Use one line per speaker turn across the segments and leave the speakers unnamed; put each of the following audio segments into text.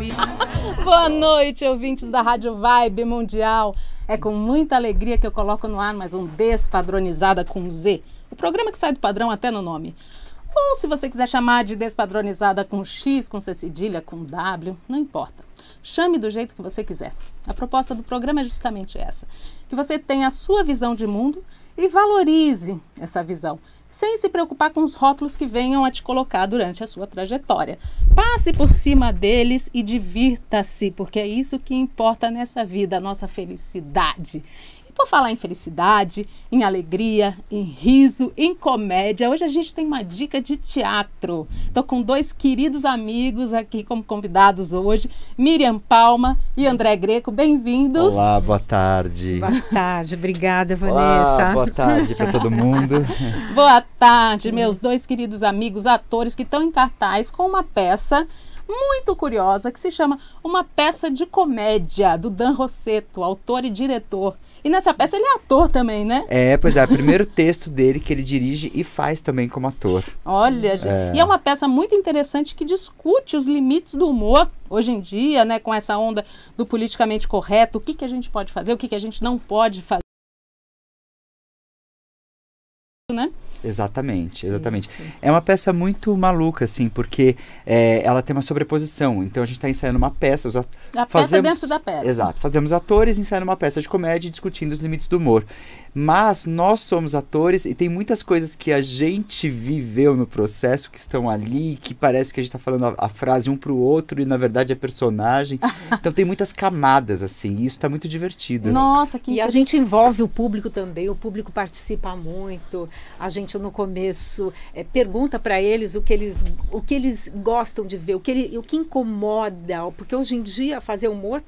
nome.
Boa noite, ouvintes da Rádio Vibe Mundial. É com muita alegria que eu coloco no ar mais um Despadronizada com Z. O programa que sai do padrão até no nome. Ou se você quiser chamar de Despadronizada com X, com C cedilha, com W, não importa. Chame do jeito que você quiser. A proposta do programa é justamente essa. Que você tenha a sua visão de mundo e valorize essa visão, sem se preocupar com os rótulos que venham a te colocar durante a sua trajetória. Passe por cima deles e divirta-se, porque é isso que importa nessa vida, a nossa felicidade. E por falar em felicidade, em alegria, em riso, em comédia, hoje a gente tem uma dica de teatro. Estou com dois queridos amigos aqui como convidados hoje, Miriam Palma e André Greco, bem-vindos.
Olá, boa tarde.
Boa tarde, obrigada, Vanessa.
Olá, boa tarde para todo mundo.
Boa tarde, meus dois queridos amigos, atores que estão em cartaz com uma peça muito curiosa que se chama Uma Peça de Comédia, do Dan Rossetto, autor e diretor. E nessa peça ele é ator também, né?
Pois é, o primeiro texto dele que ele dirige e faz também como ator.
Olha, gente, e é uma peça muito interessante que discute os limites do humor hoje em dia, né? Com essa onda do politicamente correto, o que a gente pode fazer, o que a gente não pode fazer, né?
Exatamente,
Sim,
exatamente.
sim.
É uma peça muito maluca, assim, porque ela tem uma sobreposição. Então a gente está ensaiando uma peça.
A peça dentro da peça.
Exato. Fazemos atores ensaiando uma peça de comédia e discutindo os limites do humor. Mas nós somos atores e tem muitas coisas que a gente viveu no processo que estão ali, que parece que a gente está falando a frase um para o outro e na verdade é personagem. Então tem muitas camadas, assim, e isso está muito divertido.
Nossa, que
E a gente envolve o público também, o público participa muito. A gente no começo pergunta para eles o que eles gostam de ver, o que incomoda, porque hoje em dia fazer humor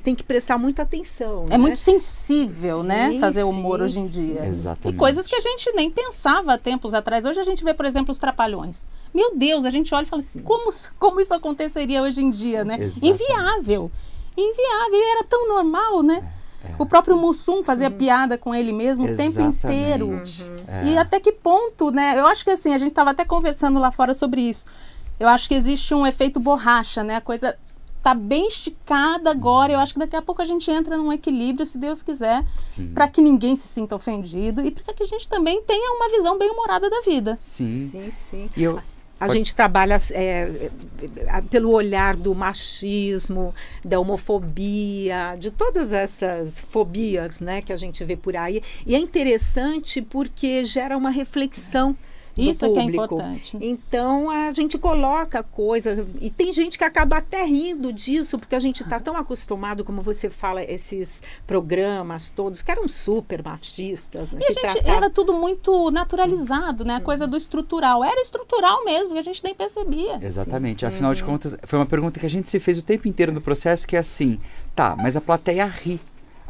tem que prestar muita atenção.
É
né?
muito sensível, né?
Sim,
Fazer
sim.
humor hoje em dia.
Exatamente.
E coisas que a gente nem pensava há tempos atrás. Hoje a gente vê, por exemplo, os Trapalhões. Meu Deus, a gente olha e fala assim, como isso aconteceria hoje em dia, né?
Exatamente.
Inviável. Inviável. E era tão normal, né? O próprio Mussum fazia piada com ele mesmo o tempo inteiro. E até que ponto, né? Eu acho que assim, a gente estava até conversando lá fora sobre isso. Eu acho que existe um efeito borracha, né? A coisa tá bem esticada agora. Eu acho que daqui a pouco a gente entra num equilíbrio, se Deus quiser, para que ninguém se sinta ofendido e para que a gente também tenha uma visão bem humorada da vida.
Sim.
Sim, sim.
E eu...
A gente trabalha pelo olhar do machismo, da homofobia, de todas essas fobias, né, que a gente vê por aí. E é interessante porque gera uma reflexão do
Isso é que é
público.
importante.
Então a gente coloca coisa e tem gente que acaba até rindo disso porque a gente está tão acostumado, como você fala, esses programas todos que eram super machistas, né,
E a gente era tudo muito naturalizado, né? A coisa do estrutural. Era estrutural mesmo, que a gente nem percebia.
Exatamente. Afinal de contas, foi uma pergunta que a gente se fez o tempo inteiro no processo, que é assim, tá, mas a plateia ri.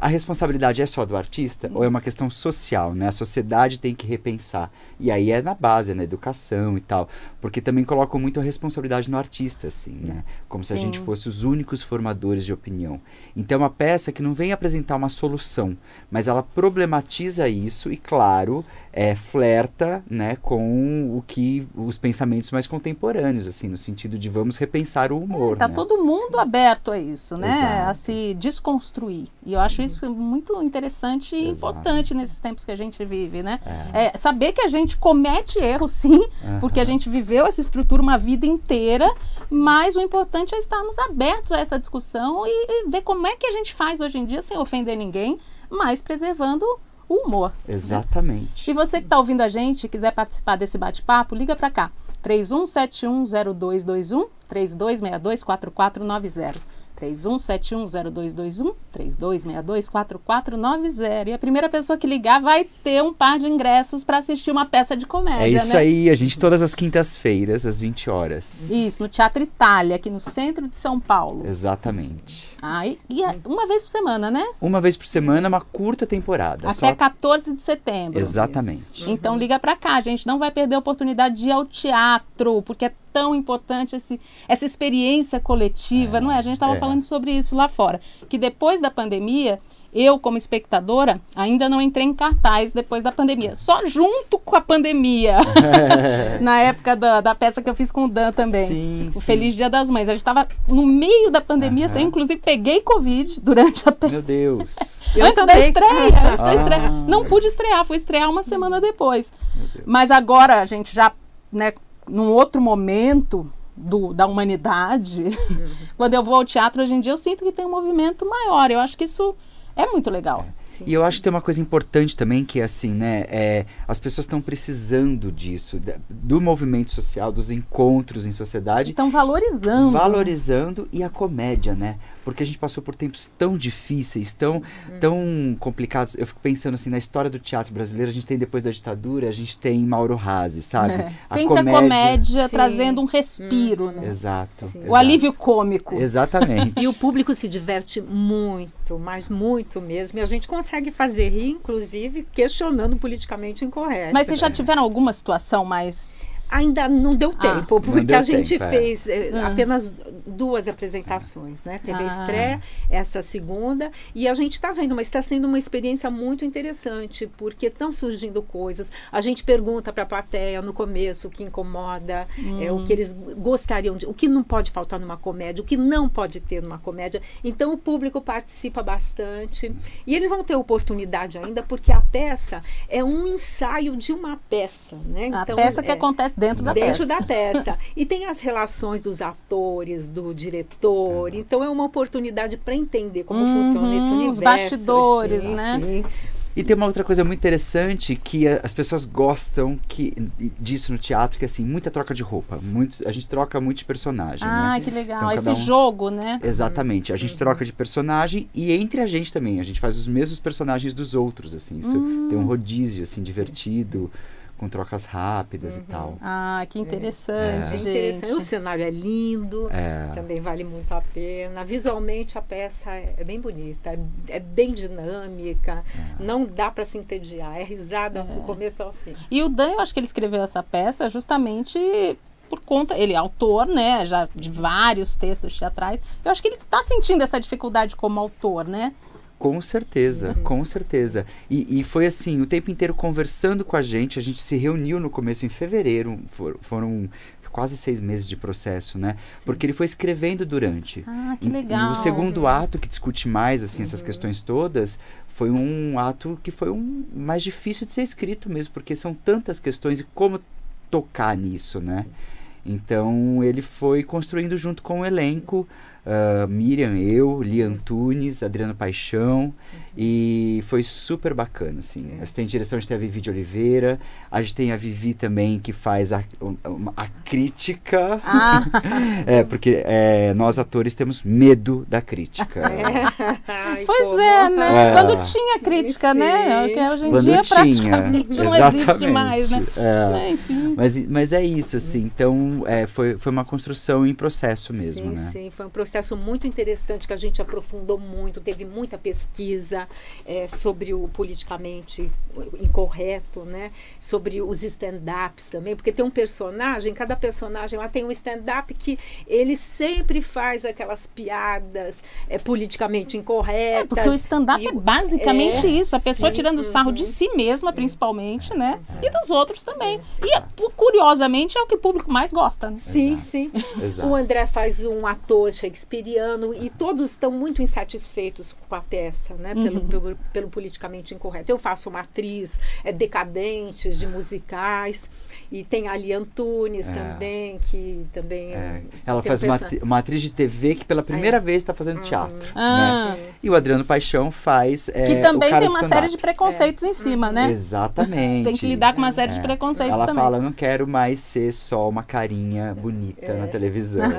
A responsabilidade é só do artista ou é uma questão social, né? A sociedade tem que repensar. E aí é na base, na educação e tal. Porque também colocam muito a responsabilidade no artista, assim, né? Como se a gente fosse os únicos formadores de opinião. Então é uma peça que não vem apresentar uma solução, mas ela problematiza isso e, claro, flerta, né, com os pensamentos mais contemporâneos, assim, no sentido de vamos repensar o humor.
Tá
né?
todo mundo aberto a isso, né?
Exato.
A se desconstruir. E eu acho isso muito interessante e importante nesses tempos que a gente vive, né? Saber que a gente comete erros, sim, porque a gente viveu essa estrutura uma vida inteira, mas o importante é estarmos abertos a essa discussão e ver como é que a gente faz hoje em dia sem ofender ninguém, mas preservando o humor.
Exatamente.
E você que está ouvindo a gente, quiser participar desse bate-papo, liga para cá. 31710221, 32624490. 31710221, 32624490. E a primeira pessoa que ligar vai ter um par de ingressos para assistir uma peça de comédia,
É isso,
né?
aí, a gente todas as quintas-feiras, às 20 horas.
Isso, no Teatro Itália, aqui no centro de São Paulo.
Exatamente.
Uma vez por semana, né?
Uma vez por semana, uma curta temporada.
Até 14 de setembro.
Exatamente.
Então liga pra cá, a gente não vai perder a oportunidade de ir ao teatro, porque é tão importante essa experiência coletiva, não é? A gente estava falando sobre isso lá fora, que depois da pandemia Eu, como espectadora, ainda não entrei em cartaz depois da pandemia. Só junto com a pandemia. Na época da peça que eu fiz com o Dan também.
Sim,
o Feliz Dia das Mães. A gente estava no meio da pandemia. Eu, inclusive, peguei Covid durante a peça.
Meu Deus.
Antes da estreia. Não pude estrear. Fui estrear uma semana depois. Mas agora, a gente já, né, num outro momento da humanidade, quando eu vou ao teatro hoje em dia, eu sinto que tem um movimento maior. Eu acho que isso é muito legal.
E eu acho que tem uma coisa importante também, que é assim, né, as pessoas estão precisando disso, do movimento social, dos encontros em sociedade.
Estão valorizando.
Valorizando, e a comédia, né? Porque a gente passou por tempos tão difíceis, tão complicados. Eu fico pensando assim, na história do teatro brasileiro, a gente tem depois da ditadura, a gente tem Mauro Razzi, sabe?
Sempre a comédia trazendo um respiro, né?
Exato.
O alívio cômico.
Exatamente.
E o público se diverte muito, mas muito mesmo. E a gente consegue fazer rir, inclusive, questionando o politicamente incorreto.
Mas vocês já tiveram alguma situação mais...
Ainda não deu tempo, porque a gente
tempo,
fez apenas 2 apresentações, né? Teve a estreia, essa segunda, e a gente está vendo, mas está sendo uma experiência muito interessante, porque estão surgindo coisas. A gente pergunta para a plateia no começo o que incomoda, o que eles gostariam de, o que não pode faltar numa comédia, o que não pode ter numa comédia. Então o público participa bastante, e eles vão ter oportunidade ainda, porque a peça é um ensaio de uma peça, né?
Então, a peça que acontece dentro da
peça. E tem as relações dos atores, do diretor. Então é uma oportunidade para entender como funciona esse universo.
Os bastidores, né?
Sim.
E tem uma outra coisa muito interessante, que as pessoas gostam disso no teatro, que é assim, muita troca de roupa. A gente troca muito de personagem, né?
Que legal.
Então,
esse jogo, né?
Exatamente. A gente troca de personagem, e entre a gente também. A gente faz os mesmos personagens dos outros, assim. Isso tem um rodízio, assim, divertido, com trocas rápidas e tal.
Que interessante, gente.
Interessante. O cenário é lindo, também vale muito a pena. Visualmente a peça é bem bonita, é bem dinâmica, não dá para se entediar, é risada do começo ao fim.
E o Dan, eu acho que ele escreveu essa peça justamente por conta, ele é autor, né, já de vários textos teatrais. Eu acho que ele está sentindo essa dificuldade como autor, né?
Com certeza, com certeza. E foi assim, o tempo inteiro conversando com a gente se reuniu no começo, em fevereiro, foram quase 6 meses de processo, né? Sim. Porque ele foi escrevendo durante.
Que legal.
E o segundo ato, que discute mais, assim, essas questões todas, foi um ato que foi mais difícil de ser escrito mesmo, porque são tantas questões e como tocar nisso, né? Então, ele foi construindo junto com o elenco, Miriam, eu, Lia Antunes, Adriano Paixão, e foi super bacana, assim. A gente tem direção, a gente tem a Vivi de Oliveira, a gente tem a Vivi também, que faz a crítica, porque nós atores temos medo da crítica.
Pois né? Quando tinha crítica, né? Que hoje em dia praticamente não existe mais, né? Enfim.
Mas é isso, assim, então foi uma construção em processo mesmo, né?
Sim, foi um processo muito interessante, que a gente aprofundou muito, teve muita pesquisa sobre o politicamente incorreto, né? Sobre os stand-ups também, porque tem um personagem, cada personagem lá tem um stand-up que ele sempre faz aquelas piadas politicamente incorretas.
Porque o stand-up é basicamente isso, a pessoa tirando sarro de si mesma, principalmente, né? E dos outros também. E, curiosamente, é o que o público mais gosta, né?
Sim, sim.
Exato.
O André faz um ator shakespeariano e todos estão muito insatisfeitos com a peça, né? Pelo politicamente incorreto. Eu faço uma atriz decadentes de musicais, e tem a Lia Antunes também, que também...
Ela faz uma atriz de TV que pela primeira vez está fazendo teatro. Né? E o Adriano Paixão faz
que também tem uma série de preconceitos em cima, né?
Exatamente.
Tem que lidar com uma série de preconceitos
ela
também.
Ela fala, não quero mais ser só uma carinha bonita na televisão.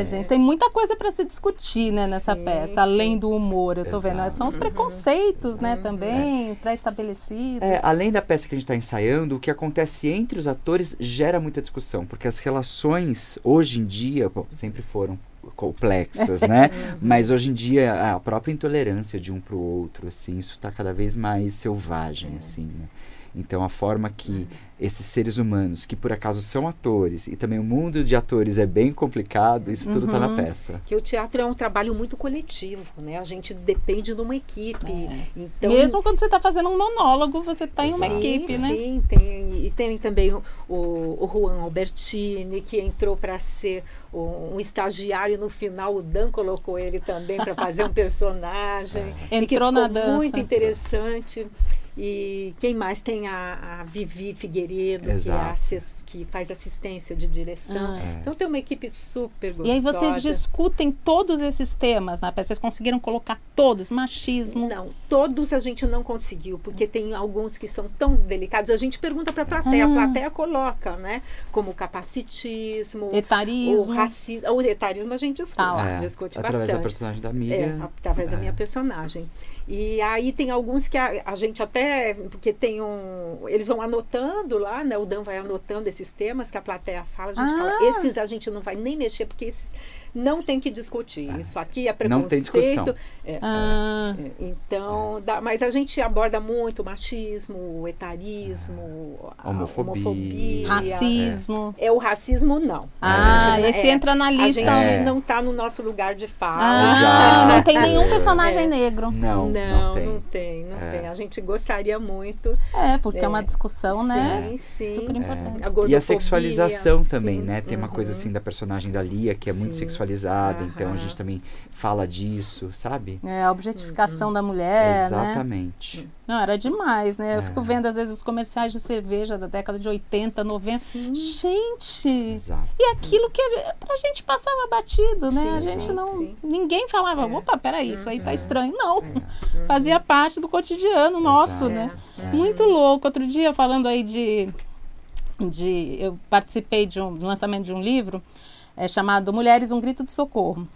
Gente, tem muita coisa para se discutir, né, nessa peça, além do humor, eu tô vendo. São os preconceitos, né, também, pré-estabelecidos.
Além da peça que a gente está ensaiando, o que acontece entre os atores gera muita discussão, porque as relações, hoje em dia, sempre foram complexas, né? Mas hoje em dia, a própria intolerância de um pro outro, assim, isso está cada vez mais selvagem, assim, né? Então, a forma que esses seres humanos, que por acaso são atores, e também o mundo de atores é bem complicado, isso tudo está na peça.
Que o teatro é um trabalho muito coletivo, né? A gente depende de uma equipe. Então,
mesmo quando você está fazendo um monólogo, você está em uma equipe, né?
Sim, e tem também o Juan Albertini, que entrou para ser um estagiário, no final o Dan colocou ele também para fazer um personagem.
Entrou na dança.
Muito interessante. E quem mais? Tem a Vivi Figueiredo, que faz assistência de direção. Então tem uma equipe super gostosa.
E aí vocês discutem todos esses temas na peça? Vocês conseguiram colocar todos? Machismo?
Não, todos a gente não conseguiu, porque tem alguns que são tão delicados. A gente pergunta para a plateia coloca, né? Como o capacitismo,
etarismo.
O racismo. O etarismo a gente discute
através
bastante.
Da personagem da Miriam.
Através da minha personagem. E aí tem alguns que a gente até, porque tem eles vão anotando lá, né? O Dan vai anotando esses temas que a plateia fala, a gente fala, esses a gente não vai nem mexer, porque esses não tem que discutir. Isso aqui é preconceito.
Não tem discussão.
Então, mas a gente aborda muito o machismo, o etarismo, a homofobia,
racismo.
O racismo não.
Esse entra na lista.
A gente não está no nosso lugar de fala.
Não tem nenhum personagem negro.
Não tem.
A gente gostaria muito.
Porque é uma discussão, né?
Sim.
Super importante.
E a sexualização também, né? Tem uma coisa assim da personagem da Lia, que é muito sexualizada, então a gente também fala disso, sabe?
A objetificação da mulher,
exatamente.
Né? Não, era demais, né? Eu fico vendo, às vezes, os comerciais de cerveja da década de 80, 90.
Sim.
Gente!
Exato.
E aquilo que pra gente passava batido, né? A gente não...
Sim.
Ninguém falava, opa, peraí, isso aí tá estranho. Não. Fazia parte do cotidiano nosso, né? Muito louco. Outro dia, falando aí eu participei de um lançamento de um livro chamado Mulheres, um Grito de Socorro.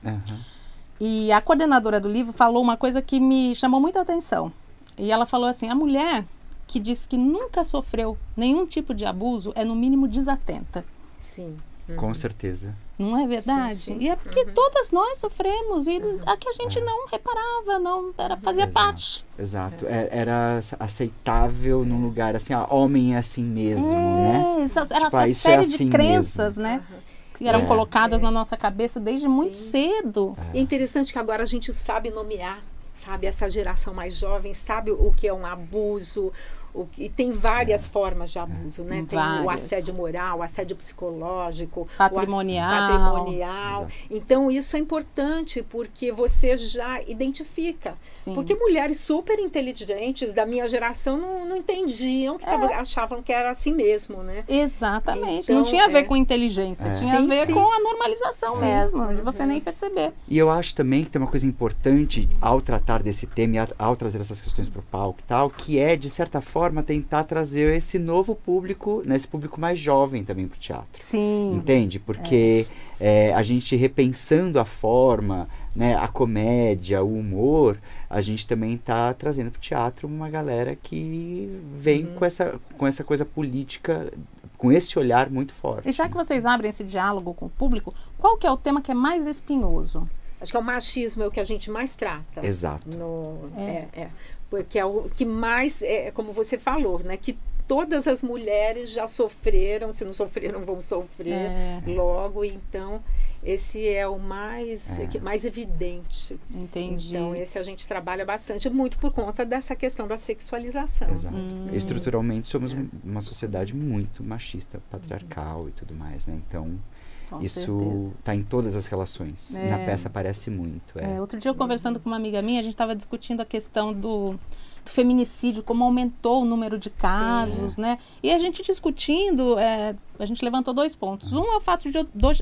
E a coordenadora do livro falou uma coisa que me chamou muita atenção. E ela falou assim, a mulher que diz que nunca sofreu nenhum tipo de abuso é no mínimo desatenta.
Sim.
Com certeza.
Não é verdade?
Sim.
E é porque todas nós sofremos e aqui a gente não reparava, fazia parte.
Exato. Era aceitável num lugar assim, homem é assim mesmo, né?
Era essa série de crenças, né? Que eram colocadas na nossa cabeça desde muito cedo.
É interessante que agora a gente sabe nomear, sabe? Essa geração mais jovem sabe o que é um abuso, e tem várias formas de abuso, né? Tem o assédio moral, o assédio psicológico, patrimonial. Então, isso é importante porque você já identifica.
Sim.
Porque mulheres super inteligentes da minha geração não entendiam, achavam que era assim mesmo, né?
Exatamente. Então, não tinha a ver com inteligência, tinha a ver com a normalização mesmo, de você nem perceber.
E eu acho também que tem uma coisa importante ao tratar desse tema e ao trazer essas questões para o palco e tal, que é, de certa forma, tentar trazer esse novo público, né, esse público mais jovem também para o teatro.
Sim.
Entende? Porque a gente repensando a forma, né, a comédia, o humor, a gente também está trazendo para o teatro uma galera que vem com essa coisa política, com esse olhar muito forte.
E já que vocês abrem esse diálogo com o público, qual que é o tema que é mais espinhoso?
Acho que o machismo é o que a gente mais trata.
Exato.
Porque é o que mais, como você falou, né? Que todas as mulheres já sofreram, se não sofreram, vão sofrer logo. Então, esse é o mais evidente.
Entendi.
Então, esse a gente trabalha bastante, muito por conta dessa questão da sexualização.
Exato. Estruturalmente, somos uma sociedade muito machista, patriarcal e tudo mais, né? Então...
Com
isso está em todas as relações. Na peça aparece muito.
Outro dia, eu conversando com uma amiga minha, a gente estava discutindo a questão do feminicídio, como aumentou o número de casos, né? E a gente discutindo, a gente levantou 2 pontos. Um é o fato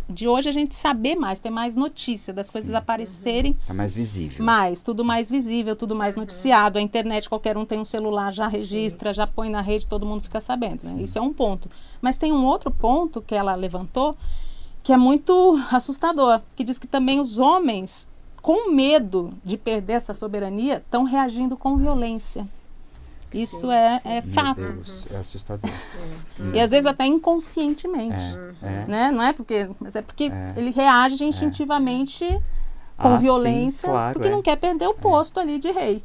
de hoje a gente saber mais, ter mais notícia das coisas aparecerem.
Está mais visível.
Tudo mais visível, tudo mais noticiado. A internet, qualquer um tem um celular, já registra, já põe na rede, todo mundo fica sabendo. Né? Isso é um ponto. Mas tem um outro ponto que ela levantou, que é muito assustador, que diz que também os homens, com medo de perder essa soberania, estão reagindo com violência. Isso é fato.
Meu Deus, é assustador.
E às vezes até inconscientemente. Né? Não é porque, mas é porque ele reage instintivamente com violência,
sim, claro,
porque não quer perder o posto ali de rei.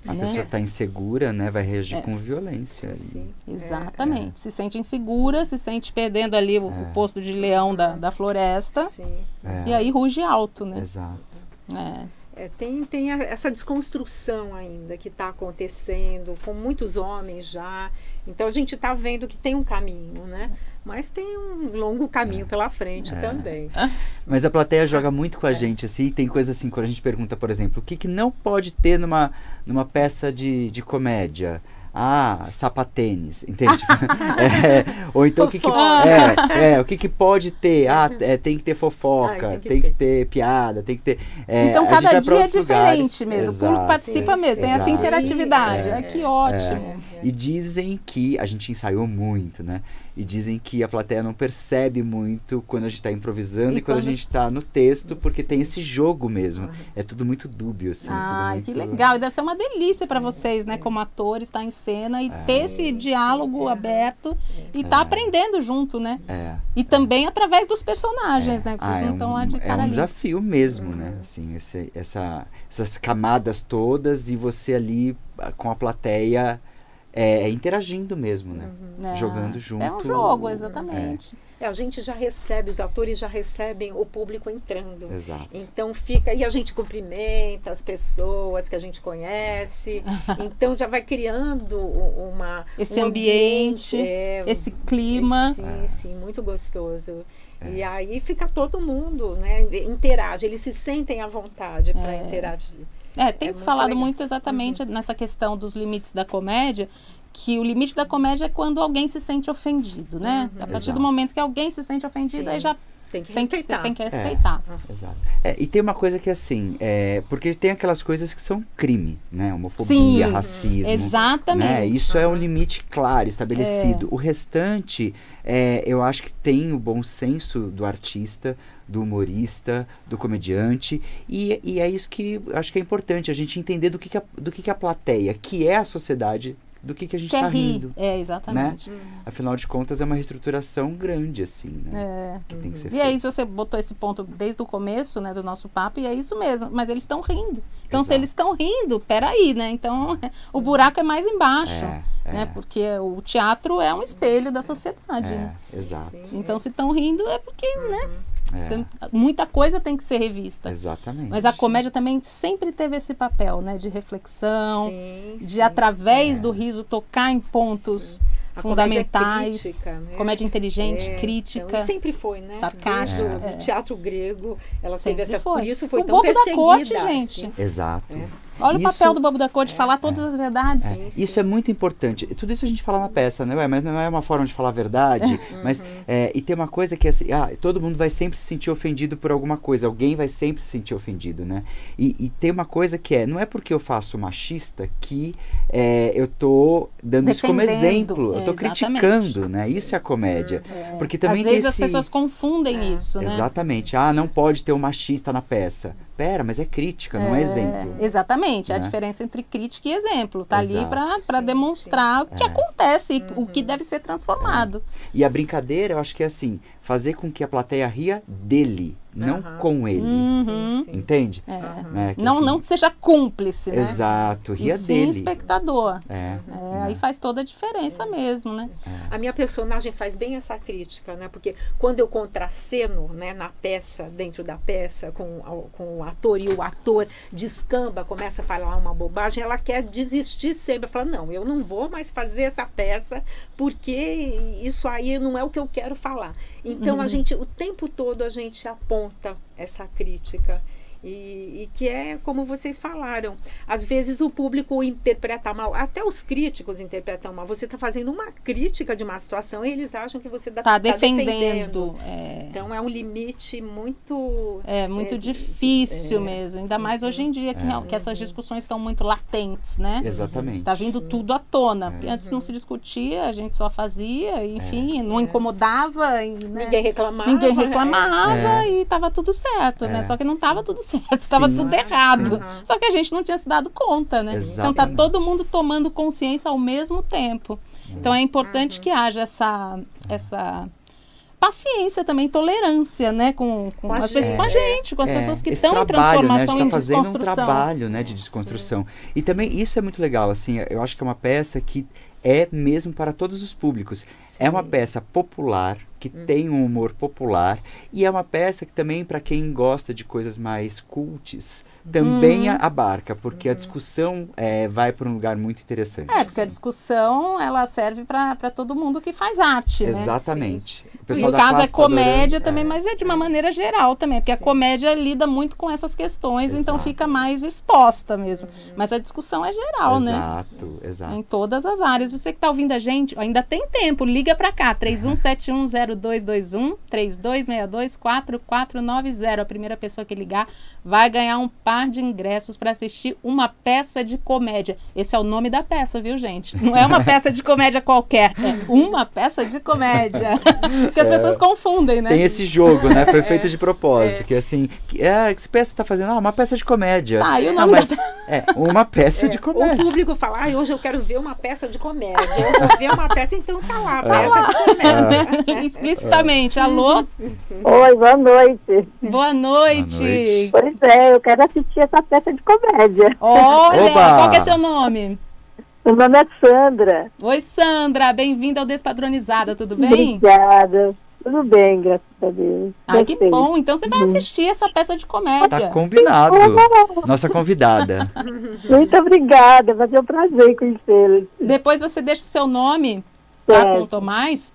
A pessoa que está insegura, né, vai reagir com violência.
Sim.
Exatamente. Se sente insegura, se sente perdendo ali o posto de leão da floresta.
Sim.
E aí ruge alto, né?
Exato.
Tem essa desconstrução ainda que está acontecendo com muitos homens já. Então a gente está vendo que tem um caminho, né? Mas tem um longo caminho pela frente também.
Mas a plateia joga muito com a gente, assim, tem coisa assim, quando a gente pergunta, por exemplo, o que não pode ter numa peça de comédia? Ah, sapatênis, entende? Ou então o que pode ter? Tem que ter fofoca, tem que ter piada, tem que ter...
então cada dia é diferente
lugares.
mesmo,
Exato.
o público participa mesmo, tem essa interatividade. Que ótimo.
E dizem que, a gente ensaiou muito, né? E dizem que a plateia não percebe muito quando a gente está improvisando e quando a gente está no texto, porque tem esse jogo mesmo. É tudo muito dúbio, assim.
Que legal. E deve ser uma delícia para vocês, né? Como atores, estar em cena e ter esse diálogo aberto e estar aprendendo junto, né? E também através dos personagens, né? Porque eles não estão lá de cara
ali. Desafio mesmo, né? Assim, essas camadas todas e você ali com a plateia... interagindo mesmo, né? Jogando junto.
É um jogo, exatamente.
A gente já recebe, os atores já recebem o público entrando.
Exato.
Então fica, e a gente cumprimenta as pessoas que a gente conhece. Então já vai criando
esse ambiente, esse clima.
Sim, muito gostoso. E aí fica todo mundo, né? Interage, eles se sentem à vontade para interagir.
Tem se falado muito exatamente nessa questão dos limites da comédia, que o limite da comédia é quando alguém se sente ofendido, né? A partir do momento que alguém se sente ofendido, aí já tem que respeitar.
Exato. E tem uma coisa que assim, porque tem aquelas coisas que são crime, né? Homofobia, racismo.
Exatamente.
Né? Isso é um limite claro, estabelecido. O restante, eu acho que tem o bom senso do artista, do humorista, do comediante, e é isso que acho que é importante, a gente entender do que a plateia, que é a sociedade, do que a gente está rindo.
Exatamente.
Né? Afinal de contas, é uma reestruturação grande, assim, né? Que tem que ser feita.
E aí, se você botou esse ponto desde o começo, né, do nosso papo, e é isso mesmo, mas eles estão rindo. Então, se eles estão rindo, peraí, né? Então, o buraco é mais embaixo. Né? Porque o teatro é um espelho da sociedade. Né?
Exato.
Então, se estão rindo, é porque, né? Muita coisa tem que ser revista.
Exatamente.
Mas a comédia também sempre teve esse papel, né? De reflexão, de através do riso tocar em pontos fundamentais.
Comédia crítica, né?
Comédia inteligente, crítica.
Então, sempre foi, né?
Sarcástica.
No teatro grego, ela teve essa...
Foi.
Por isso foi
o
tão
Bobo
perseguida.
Da Corte, gente.
Assim.
Exato.
Olha o papel do Bobo da Corte, falar todas as verdades.
Isso é muito importante. Tudo isso a gente fala na peça, né? Mas não é uma forma de falar a verdade. Mas, e tem uma coisa que é assim, todo mundo vai sempre se sentir ofendido por alguma coisa. Alguém vai sempre se sentir ofendido, né? E tem uma coisa que não é porque eu faço machista que eu tô dando isso como exemplo. Eu tô criticando, né? Isso é a comédia. Porque também
às vezes as pessoas confundem isso, né?
Exatamente. Não pode ter um machista na peça. Pera, mas é crítica, não é exemplo.
Exatamente, a diferença entre crítica e exemplo. Tá ali para demonstrar o que acontece, o que deve ser transformado.
E a brincadeira, eu acho que é assim, fazer com que a plateia ria dele, não com ele. Entende? Né?
Não que seja cúmplice, né?
Exato, ria
sim,
dele.
Espectador. Aí faz toda a diferença mesmo, né?
A minha personagem faz bem essa crítica, né? Porque quando eu contraceno, né, na peça, dentro da peça, com o ator, e o ator descamba, começa a falar uma bobagem, ela quer desistir sempre. Fala, não, eu não vou mais fazer essa peça, porque isso aí não é o que eu quero falar. Então, o tempo todo a gente aponta essa crítica. E que é como vocês falaram, às vezes o público interpreta mal, até os críticos interpretam mal. Você está fazendo uma crítica de uma situação e eles acham que você está defendendo. Então é um limite muito...
muito difícil mesmo, ainda mais hoje em dia que essas discussões estão muito latentes, né?
Exatamente.
Está vindo tudo à tona. Porque antes não se discutia, a gente só fazia, enfim, não incomodava. Né?
Ninguém reclamava.
E estava tudo certo, né? Só que não estava tudo certo, estava tudo errado. Só que a gente não tinha se dado conta, né?
Exatamente.
Então tá todo mundo tomando consciência ao mesmo tempo. Então é importante que haja essa paciência também, tolerância, né? Com as pessoas, com a gente, com as pessoas que
esse
estão em
trabalho, né? A
transformação,
gente
em
tá fazendo um
desconstrução.
trabalho, né, de desconstrução. E também isso é muito legal, assim, eu acho que é uma peça que é mesmo para todos os públicos. É uma peça popular, que tem um humor popular, e é uma peça que também, para quem gosta de coisas mais cultes, também abarca, porque a discussão vai para um lugar muito interessante.
Porque a discussão, ela serve para todo mundo que faz arte, né?
Exatamente. O
No
pessoal da
caso é
classe tá adorando.
comédia também, mas é de uma maneira geral também, porque a comédia lida muito com essas questões, então
Exato.
fica mais exposta mesmo. Mas a discussão é geral, né?
Exato, exato.
Em todas as áreas. Você que está ouvindo a gente, ainda tem tempo, liga para cá, 31710221, 32624490. A primeira pessoa que ligar vai ganhar um par de ingressos para assistir uma peça de comédia. Esse é o nome da peça, viu, gente? Não é uma peça de comédia qualquer, é uma peça de comédia. Porque as pessoas confundem, né?
Tem esse jogo, né? Foi feito de propósito, que assim, que peça você tá fazendo? Ah, uma peça de comédia.
Tá, e o nome
mas uma peça de
O
comédia.
público fala, hoje eu quero ver uma peça de comédia. Eu vou ver uma peça, então tá lá, peça de comédia.
Explicitamente. Alô?
Oi, boa noite.
Boa noite.
Boa noite.
Pois é, eu quero assistir essa peça de comédia.
Olha,
Oba!
qual que é seu nome?
Meu nome é Sandra.
Oi, Sandra. Bem-vinda ao Despadronizada, tudo bem?
Obrigada. Tudo bem, graças a Deus.
Ai, que
Gostei.
bom. Então você vai assistir essa peça de comédia.
Tá combinado. Nossa convidada.
Muito obrigada, vai ser um prazer conhecê-la.
Depois você deixa o seu nome, tá,
Certo.
com o Tomás.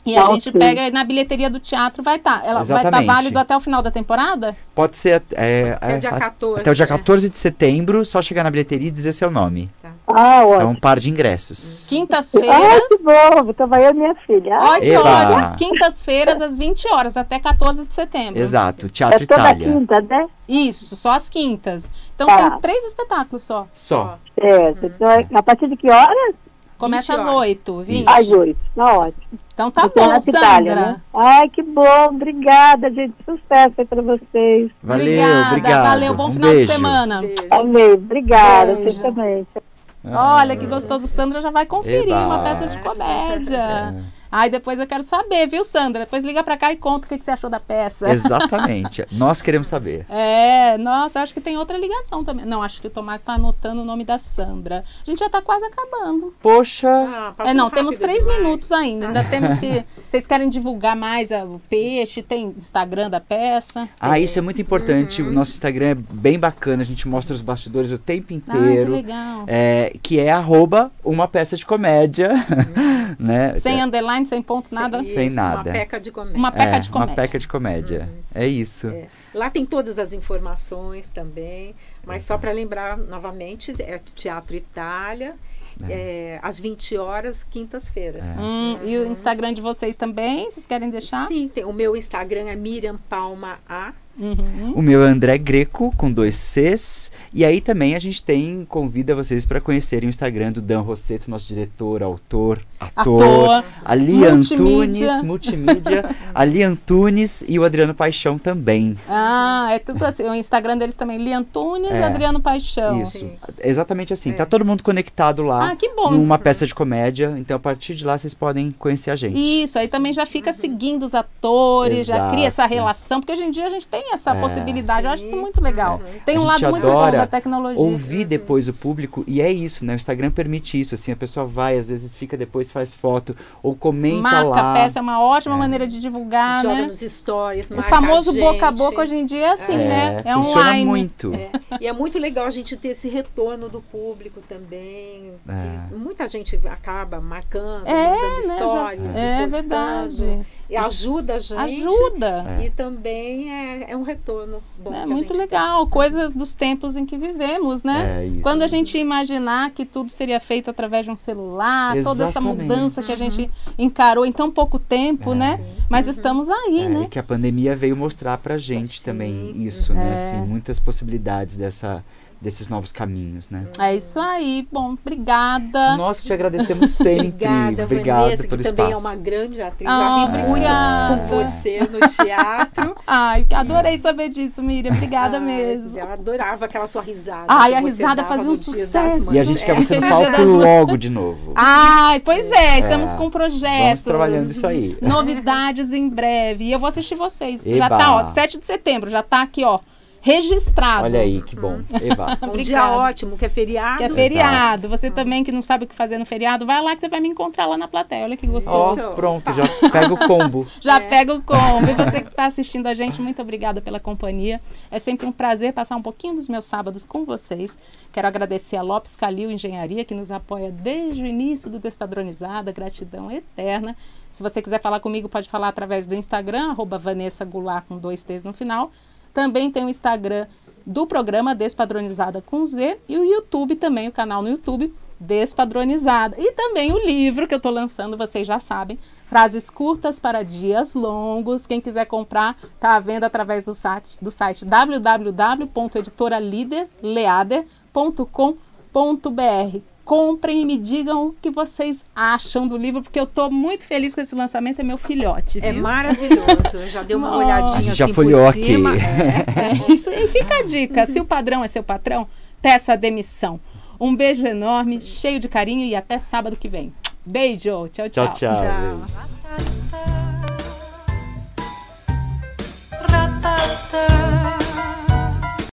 E
Tá,
a gente
ok.
pega na bilheteria do teatro, vai estar. Ela vai estar
Exatamente.
válido até o final da temporada?
Pode ser
Até o dia 14.
até o dia
né?
14 de setembro, só chegar na bilheteria e dizer seu nome.
Ah,
É
ótimo.
um par de ingressos.
Quintas-feiras.
Ah, que bom. Então vai eu e minha filha. Ah,
Olha que
Eba!
ótimo. Quintas-feiras, às 20 horas, até 14 de setembro.
Exato,
é
Teatro
toda
Itália.
quinta, né?
Isso, só às quintas. Então
Tá.
tem 3 espetáculos só.
Só.
Certo. Então, a partir de que horas?
Começa
20
às
horas.
8, 20.
Às 8. Tá ótimo.
Então tá
Então,
bom,
na Itália,
Sandra.
né? Ai, que bom. Obrigada, gente. Sucesso aí pra vocês.
Valeu, obrigado.
Valeu, bom
Um
final
beijo.
de semana.
Beijo.
Amei. Obrigada.
Beijo.
Vocês também.
Olha que gostoso, Sandra já vai conferir
Eba.
uma peça de comédia. Ai, depois eu quero saber, viu, Sandra? Depois liga pra cá e conta o que você achou da peça.
Exatamente. Nós queremos saber.
Nossa, acho que tem outra ligação também. Não, acho que o Tomás tá anotando o nome da Sandra. A gente já tá quase acabando.
Poxa,
Passou
Não,
rápido
temos 3
demais.
minutos ainda. Ainda temos que... Vocês querem divulgar mais o peixe? Tem Instagram da peça?
isso é muito importante. O nosso Instagram é bem bacana. A gente mostra os bastidores o tempo
Ah, que
inteiro.
legal.
Que é @uma peça de comédia. Né?
Sem underline, sem ponto, nada?
Sem
Isso,
nada.
Uma peca de comédia.
Uma peca de
Uma
comédia.
peca de comédia. É isso.
Lá tem todas as informações também, mas só para lembrar novamente, é Teatro Itália, às 20 horas, quintas-feiras.
E o Instagram de vocês também? Vocês querem deixar?
Sim, o meu Instagram é Miriam Palma A.
Uhum.
O meu é André Greco, com 2 Cs. E aí também a gente convida vocês para conhecerem o Instagram do Dan Rosseto, nosso diretor, autor, ator. A Lia
multimídia.
Antunes, multimídia. A Lia Antunes e o Adriano Paixão também.
É tudo assim. O Instagram deles também, Lia Antunes e Adriano Paixão.
Isso.
Sim.
Exatamente assim. Tá todo mundo conectado lá.
Ah, que bom.
Numa peça de comédia. Então, a partir de lá, vocês podem conhecer a gente.
Isso, aí também já fica seguindo os atores, já
Exato.
cria essa relação, porque hoje em dia a gente tem essa possibilidade, eu acho isso muito legal. Tem
A
um
gente
lado muito bom
adora
da tecnologia.
ouvir depois o público, e é isso, né? O Instagram permite isso, assim, a pessoa vai, às vezes fica depois, faz foto, ou comenta
Marca
lá.
a peça, é uma ótima maneira de divulgar,
Joga
né?
nos stories,
O
marca
famoso
a gente.
boca a boca hoje em dia é assim, né? É
funciona
online.
muito.
E é muito legal a gente ter esse retorno do público também. Que muita gente acaba marcando, mandando
né,
stories,
é
postando.
verdade.
E ajuda a gente.
Ajuda.
E também é um retorno bom.
É
que a
muito
gente
legal, coisas dos tempos em que vivemos, né?
É isso.
Quando a gente imaginar que tudo seria feito através de um celular, toda essa
Exatamente.
mudança que a gente encarou em tão pouco tempo, né? Mas estamos aí,
E
né?
que a pandemia veio mostrar pra gente também isso, né? Assim, muitas possibilidades desses novos caminhos, né?
É isso aí. Bom, obrigada.
Nós que te agradecemos sempre.
Obrigada, Vanessa,
pelo
que também é
espaço.
uma grande atriz.
Ah,
Já ri muito
obrigada.
com você no teatro.
Ai, adorei saber disso, Miriam. Obrigada mesmo.
Eu adorava aquela sua risada.
Ai,
que
a
você
risada
dava
fazia
no
um
Dia das
sucesso.
Mães.
E a gente quer você no
Feliz Dia
palco
das Mães.
logo de novo.
Ai, pois estamos com projetos.
Vamos trabalhando isso aí.
Novidades em breve. E eu vou assistir vocês. Já
Eba.
tá, ó, 7 de setembro, já tá aqui, ó, registrado.
Olha aí, que bom. Eba.
Um
Obrigada.
dia ótimo, que é feriado.
Que é feriado. Você também que não sabe o que fazer no feriado, vai lá que você vai me encontrar lá na plateia. Olha que
Ó,
gostoso.
pronto, já pega o combo.
Já pega o combo. E você que está assistindo a gente, muito obrigada pela companhia. É sempre um prazer passar um pouquinho dos meus sábados com vocês. Quero agradecer a Lopes Calil Engenharia, que nos apoia desde o início do Despadronizada. Gratidão eterna. Se você quiser falar comigo, pode falar através do Instagram, @Vanessa Goulart, com 2 T's no final. Também tem o Instagram do programa Despadronizada com Z e o YouTube também, o canal no YouTube Despadronizada. E também o livro que eu estou lançando, vocês já sabem, Frases Curtas para Dias Longos. Quem quiser comprar, está à venda através do site www.editoraleader.com.br. Comprem e me digam o que vocês acham do livro, porque eu estou muito feliz com esse lançamento, é meu filhote, viu?
É maravilhoso. Eu já dei uma olhadinha
A gente já
assim
folheou
por
aqui.
cima.
É isso. E fica a dica, se o padrão é seu patrão, peça a demissão. Um beijo enorme, cheio de carinho e até sábado que vem. Beijo, tchau, tchau.
Tchau, tchau.
Tchau.
Beijo.